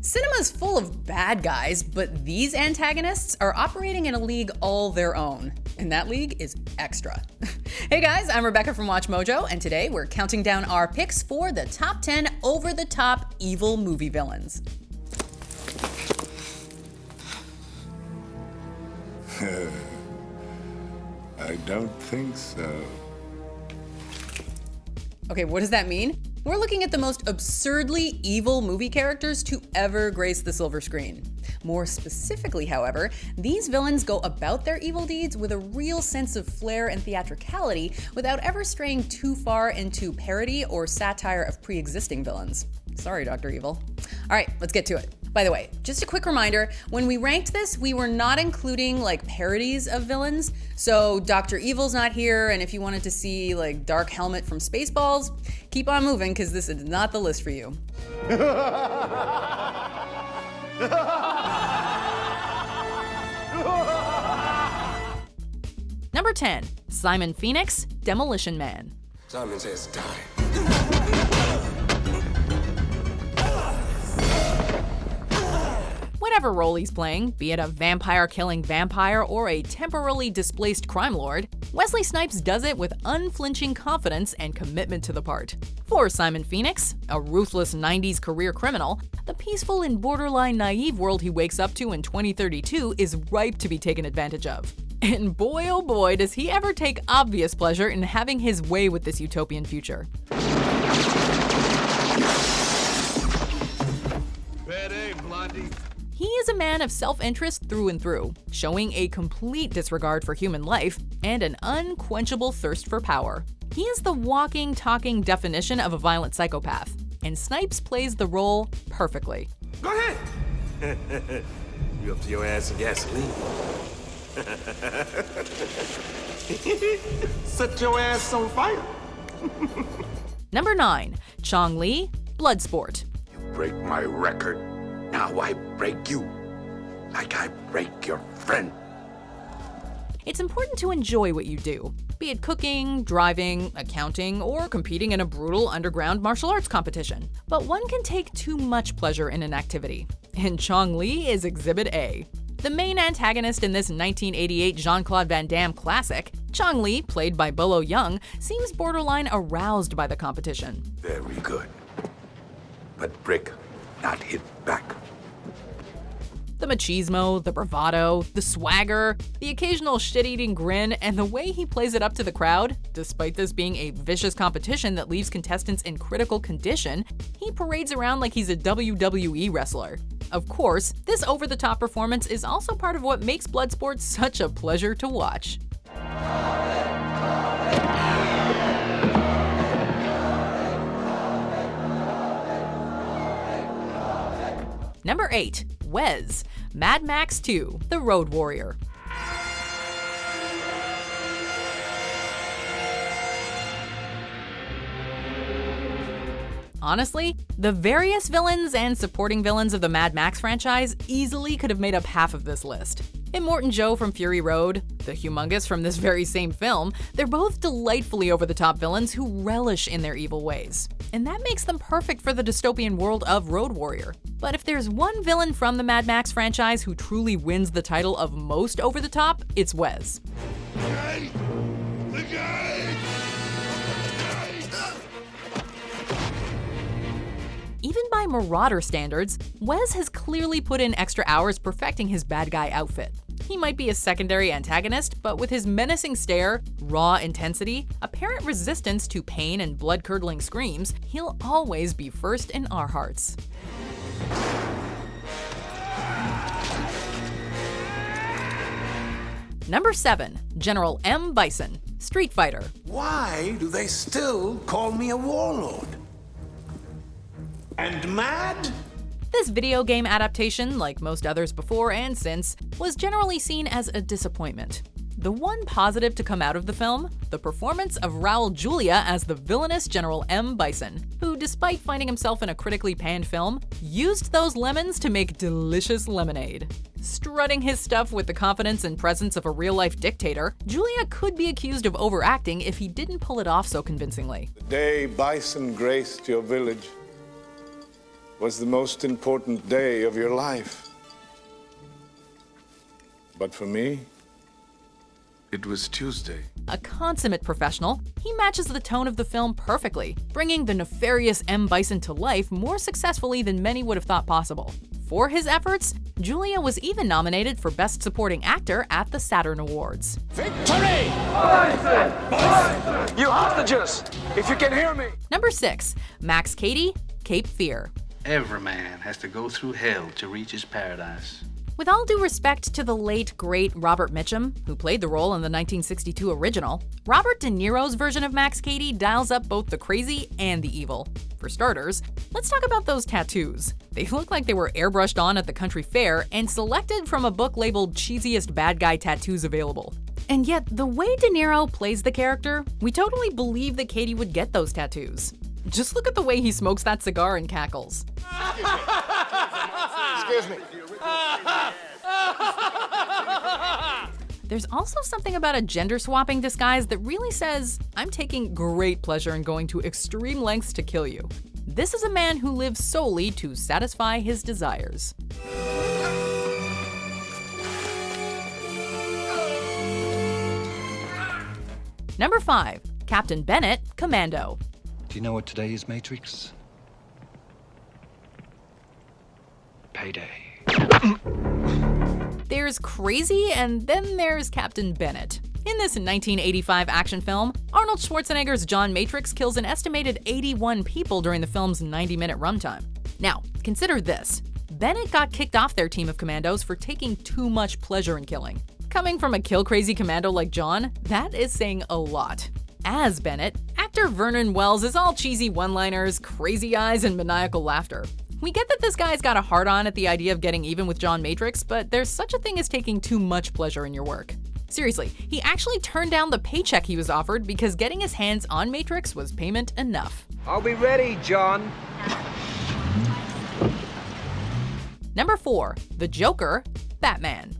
Cinema's full of bad guys, but these antagonists are operating in a league all their own. And that league is extra. Hey guys, I'm Rebecca from WatchMojo, and today we're counting down our picks for the top 10 over-the-top evil movie villains. I don't think so. Okay, what does that mean? We're looking at the most absurdly evil movie characters to ever grace the silver screen. More specifically, however, these villains go about their evil deeds with a real sense of flair and theatricality without ever straying too far into parody or satire of pre-existing villains. Sorry, Dr. Evil. All right, let's get to it. By the way, just a quick reminder, when we ranked this, we were not including like parodies of villains. So Dr. Evil's not here, and if you wanted to see like Dark Helmet from Spaceballs, keep on moving because this is not the list for you. Number 10, Simon Phoenix, Demolition Man. Simon says die. Whatever role he's playing, be it a vampire-killing vampire or a temporarily displaced crime lord, Wesley Snipes does it with unflinching confidence and commitment to the part. For Simon Phoenix, a ruthless 90s career criminal, the peaceful and borderline naive world he wakes up to in 2032 is ripe to be taken advantage of. And boy oh boy does he ever take obvious pleasure in having his way with this utopian future. He is a man of self-interest through and through, showing a complete disregard for human life and an unquenchable thirst for power. He is the walking, talking definition of a violent psychopath, and Snipes plays the role perfectly. Go ahead. You up to your ass in gasoline. Set your ass on fire. Number 9, Chong Li, Bloodsport. You break my record. Now I break you, like I break your friend. It's important to enjoy what you do, be it cooking, driving, accounting, or competing in a brutal underground martial arts competition. But one can take too much pleasure in an activity, and Chong Li is Exhibit A. The main antagonist in this 1988 Jean-Claude Van Damme classic, Chong Li, played by Bolo Young, seems borderline aroused by the competition. Very good. But Brick not hit back. The machismo, the bravado, the swagger, the occasional shit-eating grin, and the way he plays it up to the crowd, despite this being a vicious competition that leaves contestants in critical condition, he parades around like he's a WWE wrestler. Of course, this over-the-top performance is also part of what makes Bloodsport such a pleasure to watch. Number 8, Wes, Mad Max 2, The Road Warrior. Honestly, the various villains and supporting villains of the Mad Max franchise easily could have made up half of this list. Immortan Joe from Fury Road, the Humongous from this very same film, they're both delightfully over-the-top villains who relish in their evil ways. And that makes them perfect for the dystopian world of Road Warrior. But if there's one villain from the Mad Max franchise who truly wins the title of most over-the-top, it's Wes. The guy! Even by Marauder standards, Wes has clearly put in extra hours perfecting his bad guy outfit. He might be a secondary antagonist, but with his menacing stare, raw intensity, apparent resistance to pain and blood-curdling screams, he'll always be first in our hearts. Number 7, General M. Bison, Street Fighter. Why do they still call me a warlord? And mad? This video game adaptation, like most others before and since, was generally seen as a disappointment. The one positive to come out of the film? The performance of Raul Julia as the villainous General M. Bison, who, despite finding himself in a critically panned film, used those lemons to make delicious lemonade. Strutting his stuff with the confidence and presence of a real-life dictator, Julia could be accused of overacting if he didn't pull it off so convincingly. The day Bison graced your village was the most important day of your life. But for me, it was Tuesday. A consummate professional, he matches the tone of the film perfectly, bringing the nefarious M. Bison to life more successfully than many would have thought possible. For his efforts, Julia was even nominated for Best Supporting Actor at the Saturn Awards. Victory! Bison! Bison! You hostages, if you can hear me! Number 6. Max Cady, Cape Fear. Every man has to go through hell to reach his paradise. With all due respect to the late, great Robert Mitchum, who played the role in the 1962 original, Robert De Niro's version of Max Cady dials up both the crazy and the evil. For starters, let's talk about those tattoos. They look like they were airbrushed on at the country fair and selected from a book labeled Cheesiest Bad Guy Tattoos Available. And yet, the way De Niro plays the character, we totally believe that Cady would get those tattoos. Just look at the way he smokes that cigar and cackles. Excuse me. There's also something about a gender-swapping disguise that really says, I'm taking great pleasure in going to extreme lengths to kill you. This is a man who lives solely to satisfy his desires. Number 5. Captain Bennett, Commando. Do you know what today is, Matrix? Payday. There's Crazy, and then there's Captain Bennett. In this 1985 action film, Arnold Schwarzenegger's John Matrix kills an estimated 81 people during the film's 90-minute runtime. Now, consider this. Bennett got kicked off their team of commandos for taking too much pleasure in killing. Coming from a kill-crazy commando like John, that is saying a lot. As Bennett, actor Vernon Wells is all cheesy one-liners, crazy eyes, and maniacal laughter. We get that this guy's got a hard-on at the idea of getting even with John Matrix, but there's such a thing as taking too much pleasure in your work. Seriously, he actually turned down the paycheck he was offered because getting his hands on Matrix was payment enough. I'll be ready, John. Number 4. The Joker, Batman.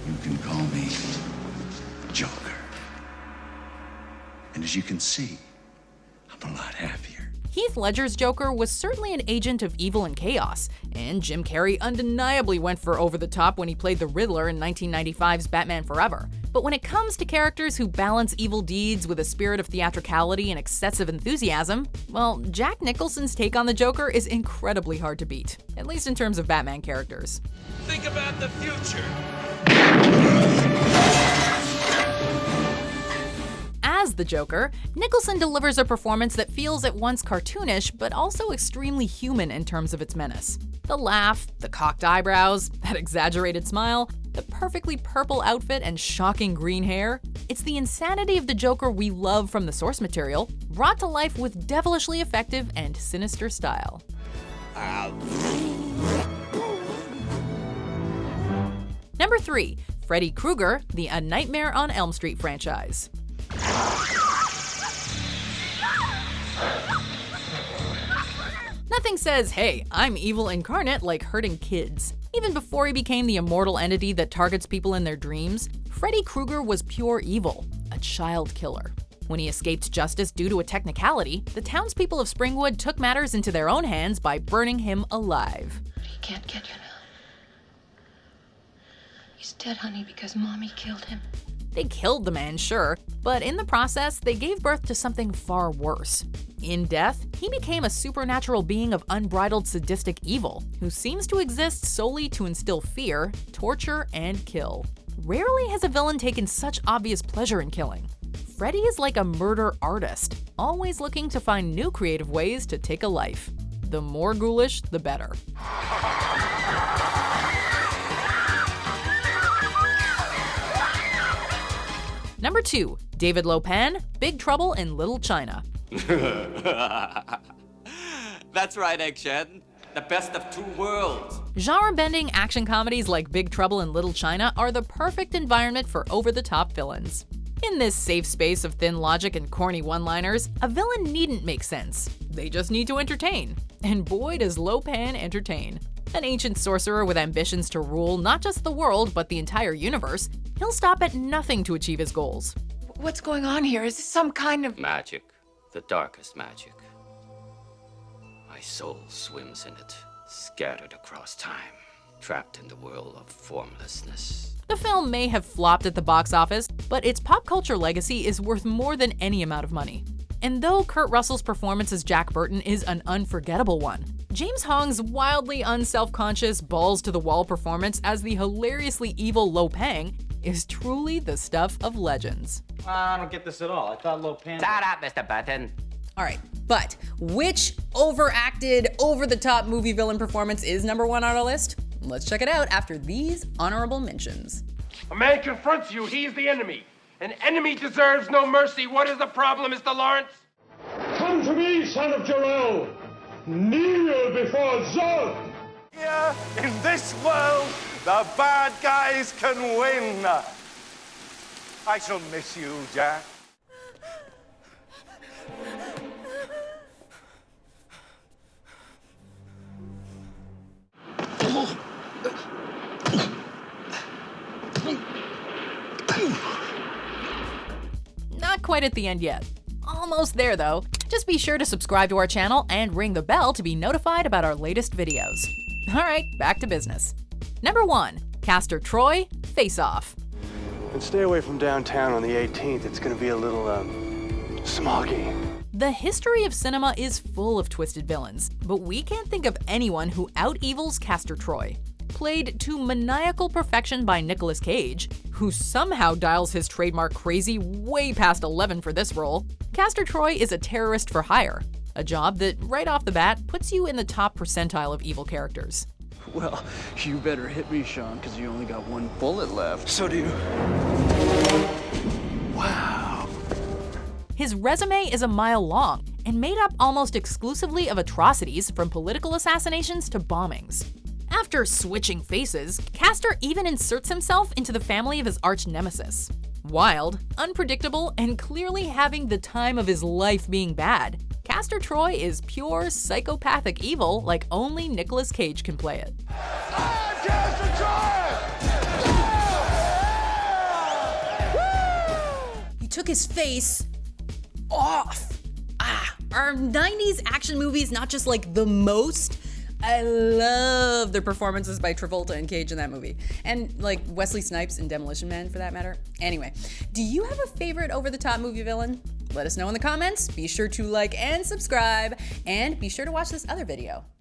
You can call me Joker. And as you can see, I'm a lot happier. Heath Ledger's Joker was certainly an agent of evil and chaos, and Jim Carrey undeniably went for over the top when he played the Riddler in 1995's Batman Forever. But when it comes to characters who balance evil deeds with a spirit of theatricality and excessive enthusiasm, well, Jack Nicholson's take on the Joker is incredibly hard to beat, at least in terms of Batman characters. Think about the future. As the Joker, Nicholson delivers a performance that feels at once cartoonish but also extremely human in terms of its menace. The laugh, the cocked eyebrows, that exaggerated smile, the perfectly purple outfit and shocking green hair. It's the insanity of the Joker we love from the source material, brought to life with devilishly effective and sinister style. Number 3. Freddy Krueger, the A Nightmare on Elm Street franchise. Nothing says, hey, I'm evil incarnate like hurting kids. Even before he became the immortal entity that targets people in their dreams, Freddy Krueger was pure evil, a child killer. When he escaped justice due to a technicality, the townspeople of Springwood took matters into their own hands by burning him alive. He can't get you now. He's dead, honey, because Mommy killed him. They killed the man, sure, but in the process, they gave birth to something far worse. In death, he became a supernatural being of unbridled sadistic evil, who seems to exist solely to instill fear, torture, and kill. Rarely has a villain taken such obvious pleasure in killing. Freddy is like a murder artist, always looking to find new creative ways to take a life. The more ghoulish, the better. Number 2. David Lopan, Big Trouble in Little China. That's right, Eggshed. The best of two worlds. Genre-bending action comedies like Big Trouble in Little China are the perfect environment for over-the-top villains. In this safe space of thin logic and corny one-liners, a villain needn't make sense. They just need to entertain. And boy, does Lopan entertain. An ancient sorcerer with ambitions to rule not just the world, but the entire universe, he'll stop at nothing to achieve his goals. What's going on here? Is this some kind of... Magic. The darkest magic. My soul swims in it. scattered across time, trapped in the whirl of formlessness. The film may have flopped at the box office, but its pop culture legacy is worth more than any amount of money. And though Kurt Russell's performance as Jack Burton is an unforgettable one, James Hong's wildly unself-conscious, balls-to-the-wall performance as the hilariously evil Lo Pang is truly the stuff of legends. I don't get this at all. I thought Lo Pang... Shut up, Mr. Button. Alright, but which overacted, over-the-top movie villain performance is number one on our list? Let's check it out after these honorable mentions. A man confronts you, he's the enemy. An enemy deserves no mercy. What is the problem, Mr. Lawrence? Come to me, son of Jor-El. Kneel before Zod. Here, in this world, the bad guys can win. I shall miss you, Jack. Not quite at the end yet. Almost there though. Just be sure to subscribe to our channel and ring the bell to be notified about our latest videos. Alright, back to business. Number 1. Castor Troy, Face Off. And stay away from downtown on the 18th. It's gonna be a little, smoggy. The history of cinema is full of twisted villains, but we can't think of anyone who out-evils Castor Troy. Played to maniacal perfection by Nicolas Cage, who somehow dials his trademark crazy way past 11 for this role, Castor Troy is a terrorist for hire, a job that right off the bat puts you in the top percentile of evil characters. Well, you better hit me, Sean, because you only got one bullet left. So do you. Wow. His resume is a mile long and made up almost exclusively of atrocities from political assassinations to bombings. After switching faces, Castor even inserts himself into the family of his arch nemesis. Wild, unpredictable, and clearly having the time of his life being bad, Castor Troy is pure psychopathic evil like only Nicolas Cage can play it. He took his face off. Are 90s action movies not just like the most? I love the performances by Travolta and Cage in that movie. And like Wesley Snipes in Demolition Man for that matter. Anyway, do you have a favorite over-the-top movie villain? Let us know in the comments. Be sure to like and subscribe, and be sure to watch this other video.